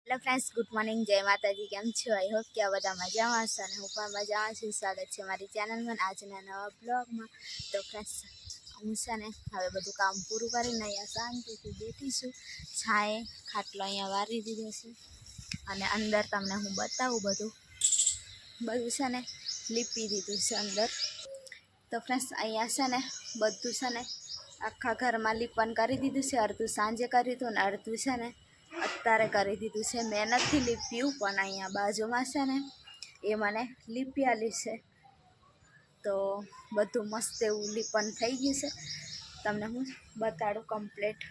Hello friends, good morning, जय माताजी। केम छो? आई होप कि आ बधा मजामां छो अने हुं पण मजामां छुं। स्वागत छे मारी चेनल में आजना नवा ब्लॉग में। तो फ्रेंड्स, हूँ छे ने हवे बधुं काम पूरुं करीने अहींया शांतिथी बेठी छुं। छाए खाटलो अहींया वारी दीधो छे अने अंदर तमने हूँ बतावुं बधुं बधुं छे ने लीपी दीधुं छे अंदर। तो फ्रेंड्स, अहींया छे ने बधुं छे ने आखा घर में लीपन करी दीधुं छे। अर्धुं सांजे कर्युं हतुं ने अर्धुं छे ने अत्यारे करी दीधुं छे। मैं नथी लीप्युं पण अहींया बाजुमां छे ने ए मने लीपी आल्युं छे। तो बधुं मस्त एवुं लीपन थई गयुं छे। तमने हुं बताडुं कम्प्लीट।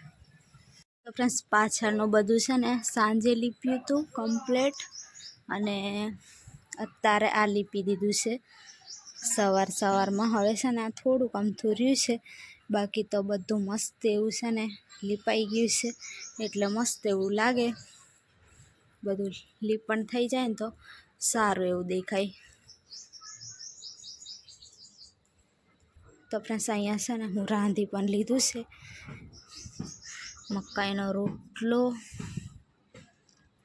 तो फ्रेंड्स, पाछळनुं बधुं छे ने सांजे लीप्युं हतुं कम्प्लीट अने अत्यारे आ लीपी दीधुं छे सवार में। हवे छे ने थोडुं अमथुं रह्युं छे, बाकी तो बधुं मस्त एवुं छे ने लीपाई गयुं छे। एटले मस्त एवुं लागे। बधुं लीपण थई जाय ने तो सारुं एवुं देखाय। तो फ्रेंड्स, अहींया छे ने हुं रांधी पण लीधुं छे मकाईनो रोटलो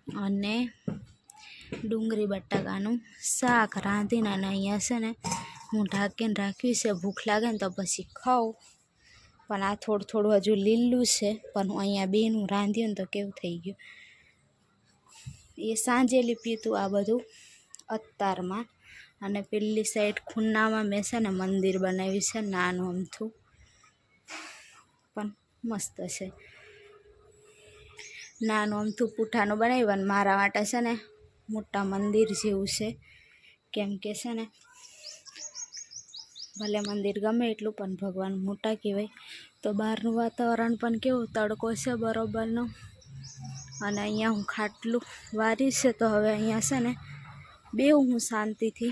अने डूंगरी बटाकानुं शाक रांधीने अने अहींया छे ने हुं ढांकीने राख्युं छे। भूख लागे ने तो पछी खाऊं, पण आ थोडुं थोडुं हजू लीલું छे। पण हुं अहींया बेनुं रांध्युं ने तो केवुं थई गयुं। ए सांजे लीप्युं हतुं आ बधुं अत्तारमां। अने पेली साइड खून्नामां मैं छे ने मंदिर बनाव्युं छे नानुं अमथुं, पण मस्त छे। नानुं अमथुं पूठानुं बनाव्युं अने मारा माटे छे ने मोटा मंदिर जेवुं छे। केम के छे ने भले मंदिर गमे एटलुं पण भगवान मोटा कहेवाय। तो बहारनुं वातावरण पण केवुं तड़को छे बरोबरनो। अने अहींया हुं खाटલું वार्યું છે। तो हवे अहींया छे ने बेहुं हुं शांतिथी।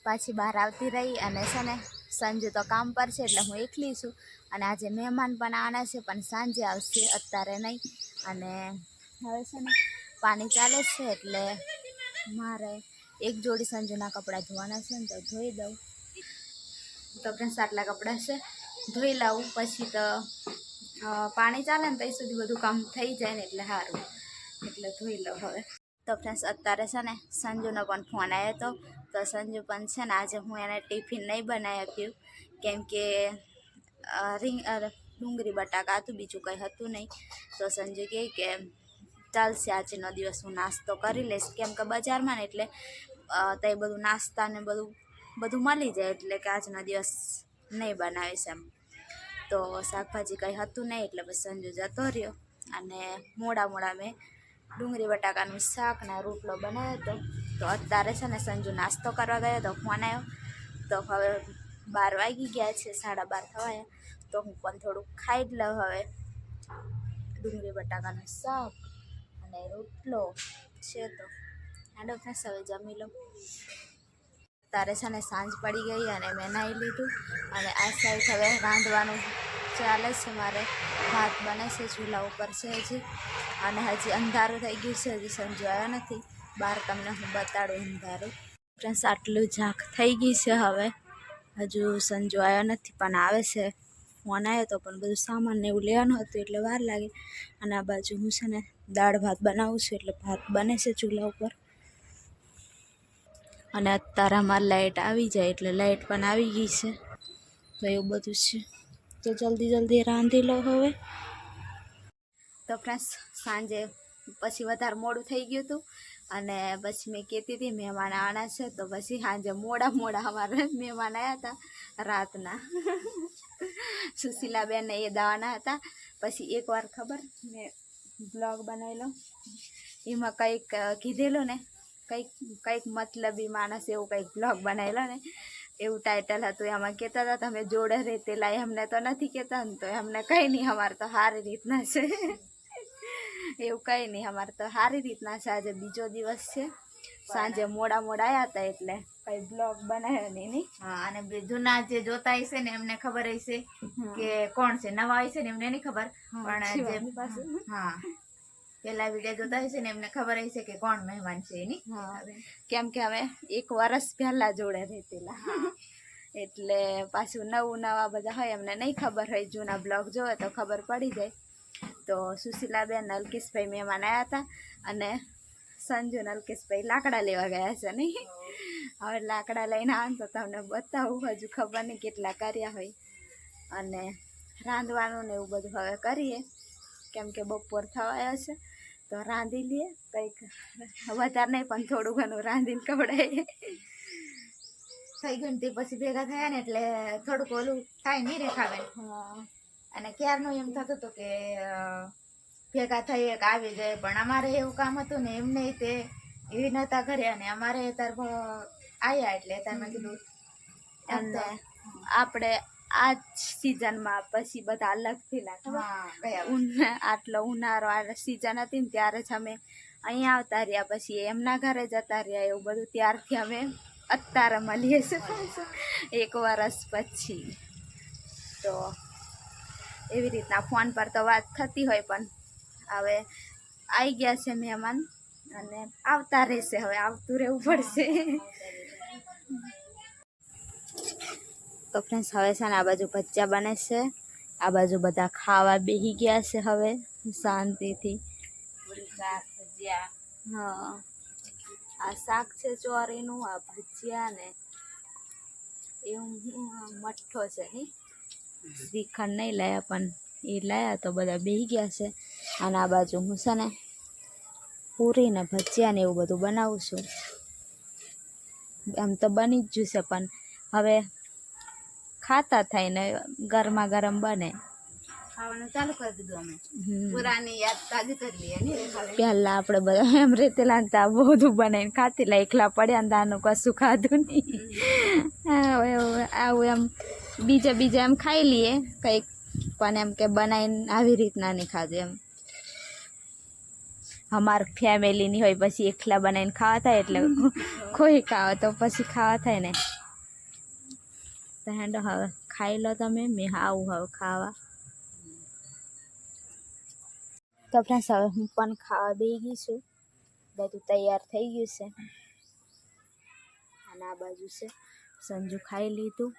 पाછી बहार आवती रही अने छे ने संजू तो काम पर छे એટલે હું એકલી છું। અને આજે મહેમાન પણ આવવાના છે, પણ સાંજે આવશે, અત્યારે નહીં। અને હવે છે ને પાણી ચાલે છે એટલે મારે એક જોડી સંજુના કપડાં ધોવાના છે ને તો ધોઈ દઉં। તો ફ્રેન્ડ્સ, આટલા કપડાં છે, ધોઈ લાવું પછી તો પાણી ચાલે ને ત્યાં સુધી બધું કામ થઈ જાય ને એટલે સારું, એટલે ધોઈ લઉં હવે। તો ફ્રેન્ડ્સ, અત્યારે છે ને સંજુનો પણ ફોન આવ્યો હતો। તો સંજુ પણ છે ને આજે હું એને ટિફિન નહીં બનાવી આપ્યું, કેમ કે ડુંગળી બટાકા હતું, બીજું કંઈ હતું નહીં। તો સંજુ કહે કે ચાલશે આજનો દિવસ હું નાસ્તો કરી લઈશ, કેમ કે બજારમાં ને એટલે ત્યાં બધું નાસ્તા ને બધું મળી જાય, એટલે કે આજનો દિવસ નહીં બનાવીશ એમ। તો શાકભાજી કંઈ હતું નહીં એટલે પછી સંજુ જતો રહ્યો અને મોડા મેં ડુંગળી બટાકાનું શાક ને રોટલો બનાવ્યો હતો। તો અત્યારે છે ને સંજુ નાસ્તો કરવા ગયો તો ફોન આવ્યો। તો હવે 12 વાગી ગયા છે, 12:30 થવાયા। તો હું પણ થોડુંક ખાઈ જ લઉં હવે। ડુંગળી બટાકાનું શાક અને રોટલો છે તો હાલો ફ્રેન્ડ્સ, હવે જમી લઉં। તારે છે ને સાંજ પડી ગઈ અને મેં નાહી લીધું અને આ સાઈડ હવે રાંધવાનું ચાલે છે મારે। ભાત બને છે, ચૂલા ઉપર છે હજી, અને હજી અંધારું થઈ ગયું છે, હજી સંજુ આવ્યો નથી। બહાર તમને હું બતાડું અંધારું। ફ્રેન્ડ્સ, આટલું ઝાંખ થઈ ગઈ છે હવે, હજુ સંજુ આવ્યો નથી પણ આવે છે। ફોન આવ્યો તો પણ બધું સામાન ને એવું લેવાનું હતું એટલે વાર લાગે। અને આ બાજુ હું છે ને દાળ ભાત બનાવું છું, એટલે ભાત બને છે ચૂલા ઉપર। અને અત્યારે અમારે લાઇટ આવી જાય એટલે લાઇટ પણ આવી ગઈ છે, તો એવું બધું છે। તો જલ્દી રાંધી લો હવે। તો ફ્રેન્ડ્સ, સાંજે પછી વધારે મોડું થઈ ગયું હતું અને પછી મેં કહેતી હતી મહેમાન આવવાના છે, તો પછી સાંજે મોડા અમારે મહેમાન આવ્યા હતા રાતના। સુશીલાબેન એ દાવાના હતા। પછી એકવાર ખબર મેં બ્લોગ બનાવેલો, એમાં કંઈક કીધેલું ને, કંઈક મતલબી માણસ એવું કંઈક બ્લોગ બનાવેલો ને, એવું ટાઇટલ હતું। એમાં કહેતા હતા તમે જોડે રહેતેલા, અમને તો નથી કહેતા ને, તો અમને કંઈ નહીં, અમારે તો સારી રીતના છે। એવું કંઈ નહીં, અમારે તો સારી રીતના છે। આજે બીજો દિવસ છે, સાંજે મોડા આવ્યા હતા એટલે કંઈ બ્લોગ બનાવ્યો નહીં। હા, અને જૂના જે જોતા હશે ને એમને ખબર હશે કે કોણ છે, નવા હશે ને એમને નહીં ખબર, પણ જે હા પેલા વિડીયો જોતા હશે ને એમને ખબર હશે કે કોણ મહેમાન છે એની। કેમ કે અમે 1 વર્ષ પહેલા જોડે રહેતેલા, એટલે પાછું નવા બધા હોય, એમને નહીં ખબર હોય, જૂના બ્લોગ જોવે તો ખબર પડી જાય। તો સુશીલાબેન અલ્કેશભાઈ મહેમાન આવ્યા હતા અને સંજુ ને અલ્કેશભાઈ લાકડા લેવા ગયા છે નહીં. હવે લાકડા લઈને આવે તો તમને બતાવું, હજુ ખબર નહીં કેટલા કર્યા હોય. અને રાંધવાનું ને એવું બધું હવે કરીએ, કેમ કે બપોર થવાયા છે તો રાંધી લઈએ. કંઈક વધારે નહીં પણ થોડું ઘણું રાંધીને ખવડાવીએ. થઈ ગયું ને તે પછી ભેગા થયા ને એટલે થોડુંક ઓલું થાય નહીં રે ખાવે. અને ક્યારનું એમ થતું હતું કે ભેગા થઈએ કે આવી જાય, પણ અમારે એવું કામ હતું ને એમને તે એ નહોતા ઘરે અને અમારે તાર આવ્યા એટલે તારમાં કીધું. અને આપણે આ જ સિઝનમાં પછી બધા અલગથી લાગે. આટલો ઉનાળો આ સિઝન હતી ને ત્યારે જ અમે અહીંયા આવતા રહ્યા, પછી એમના ઘરે જતા રહ્યા, એવું બધું. ત્યારથી અમે અત્યારે મળીએ છીએ 1 વર્ષ પછી. તો એવી રીતના ફોન પર તો વાત થતી હોય, પણ હવે આવી ગયા છે મહેમાન અને આવતા રહેશે. હવે આવતું રહેવું પડશે. તો ફ્રેન્ડ્સ હવે છે ને આ બાજુ ભજીયા બને છે, આ બાજુ બધા ખાવા બેસી ગયા છે હવે શાંતિથી. હા, આ શાક છે ચોરીનું, આ ભજીયા ને એવું મઠ્ઠો છે નહીં. શ્રીખંડ નહીં લાયા પણ એ લાયા તો બધા બેસી ગયા છે. અને આ બાજુ હું છે ને પૂરી ને ભજીયા ને એવું બધું બનાવું છું. આમ તો બની જ જશે પણ હવે ખાતા થાય ને ગરમા ગરમ બને. ખાવાનું ચાલુ કરી દીધું અમે. પુરાની યાદ તાજી કરી લઈએ ને. પહેલા આપણે બધા એમ રીતે લાગતા બધું બનાવીને ખાતી લા, એકલા પડ્યા ને તાનું કશું ખાધું નહીં. આવું એમ બીજા એમ ખાઈ લઈએ કંઈક, પણ એમ કે બનાવીને આવી રીતના નહીં ખાધું એમ. અમાર ફેમિલીની હોય પછી એકલા બનાવીને ખાવા થાય, એટલે કોઈ ખાવા તો પછી ખાવા થાય ને. તો હેંડો હવે ખાઈ લો તમે, મેં આવું હવે ખાવા. તો ફ્રેન્ડ્સ હવે હું પણ ખાવા બેસી ગઈ છું, બધું તૈયાર થઈ ગયું છે. અને આ બાજુ છે સંજુ ખાઈ લીધું.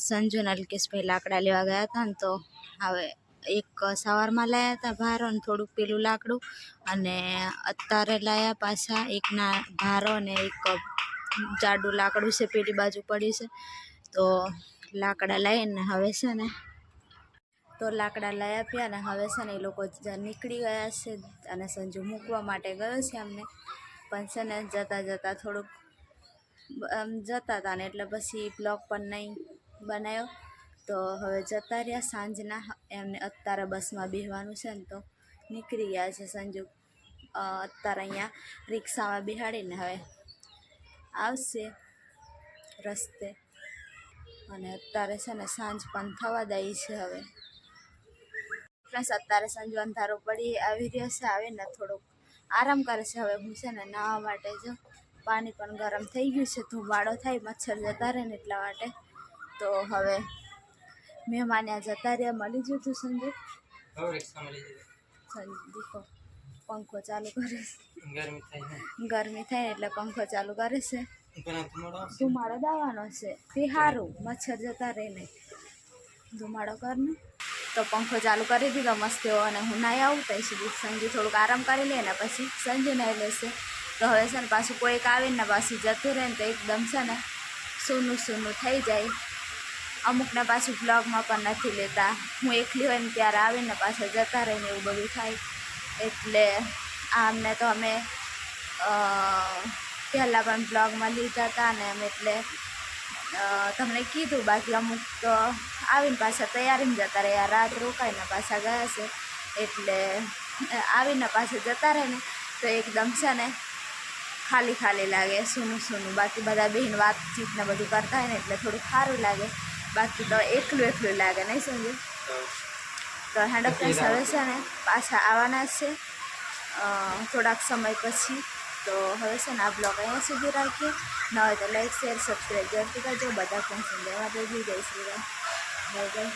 સંજુ ને અલ્કેશભાઈ લાકડા લેવા ગયા હતા ને, તો હવે એક સવારમાં લાયા હતા ભારો ને થોડુંક પેલું લાકડું, અને અત્યારે લાયા પાછા એક ના ભારો ને એક જાડું લાકડું છે પેલી બાજુ પડ્યું છે. તો લાકડા લઈને હવે છે ને લાકડા લઈ આપ્યા ને હવે છે ને એ લોકો નીકળી ગયા છે. અને સંજુ મૂકવા માટે ગયો છે અમને, પણ છે ને જતાં થોડુંક જતા હતા ને એટલે પછી બ્લોગ પણ નહીં બનાવ્યો. તો હવે જતા રહ્યા સાંજના, એમને અત્યારે બસમાં બેસવાનું છે ને તો નીકળી ગયા છે સંજુ. અત્યારે અહીંયા રિક્ષામાં બેસાડીને હવે આવશે રસ્તે. અને અત્યારે છે ને સાંજ પણ થવા દઈ છે હવે. પ્લસ અત્યારે સંજુ અંધારો પડી આવી રહ્યો છે, આવીને થોડુંક આરામ કરે છે. હવે હું છે ને નાહવા માટે જો પાણી પણ ગરમ થઈ ગયું છે, ધુમાડો થાય મચ્છર જતા રહે ને એટલા માટે. તો હવે મહેમાન જતા રહ્યા, મળી ગયું તું સંજુ. દીકો પંખો ચાલુ કરે છે, ગરમી થાય એટલે પંખો ચાલુ કરે છે. ધુમાડો દાવાનો છે તે સારું, મચ્છર જતા રહે ને. ધુમાડો કરને તો પંખો ચાલુ કરી દીધો મસ્ત એવો. અને હું નાહી આવું ત્યાં સુધી સંજુ થોડુંક આરામ કરી લે ને પછી સંજુ નાહી લેશે. તો હવે છે ને પાછું કોઈક આવીને પાછું જતું રહે ને તો એકદમ છે ને સૂનું થઈ જાય. અમુકને પાછું બ્લોગમાં પણ નથી લેતા, હું એકલી હોય ને ત્યારે આવીને પાછા જતા રહીને એવું બધું થાય. એટલે આમને તો અમે પહેલાં પણ બ્લોગમાં લીધા હતા ને એમ, એટલે તમને કીધું. બાકી અમુક તો આવીને પાછા તૈયારીમાં જતા રહ્યા, રાત રોકાઈને પાછા ગયા છે. એટલે આવીને પાછા જતા રહે ને તો એકદમ છે ને ખાલી લાગે, સૂનું. બાકી બધા બહેન વાતચીત ને બધું કરતા હોય ને એટલે થોડું સારું લાગે. બાકી તો એકલું લાગે નહીં સમજે. તો હેન્ડ ફ્રેન્ડ્સ હવે છે ને પાછા આવવાના છે થોડાક સમય પછી. તો હવે છે ને આ બ્લોગ અહીંયા સુધી રાખીએ. ન હોય તો લાઈક શેર સબસ્ક્રાઈબ જરૂરથી કરજો. બધા ફ્રેન્ડ્સને જય માતાજી, જય શ્રી રામ, બાય બાય.